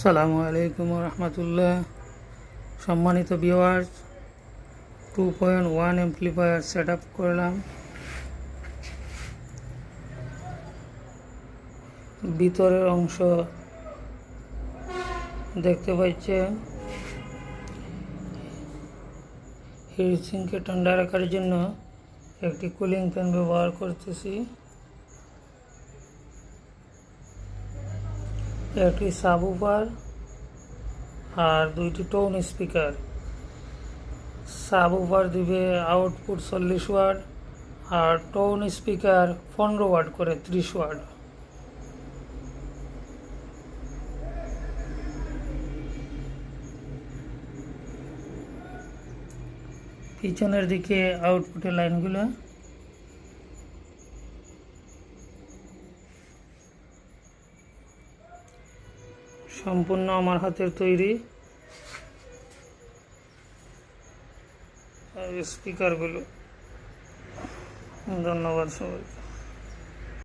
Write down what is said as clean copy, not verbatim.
আসসালামু আলাইকুম রহমতুল্লাহ। সম্মানিত ভিউয়ার্স, 2.1 অ্যাম্প্লিফায়ার সেট আপ করলাম। ভিতরের অংশ দেখতে পাচ্ছেন। হিটসিঙ্ককে ঠান্ডা রাখার জন্য একটি কুলিং ফ্যান ব্যবহার করতেছি। একটি সাবউফার আর দুইটি টোন স্পিকার। সাবউফার দিবে আউটপুট 40 ওয়াট আর টোন স্পিকার 15 ওয়াট করে 30 ওয়াট। পিছনের দিকে আউটপুটের লাইনগুলো। সম্পূর্ণ আমার হাতের তৈরি। আর স্পিকারগুলো। ধন্যবাদ সবাইকে।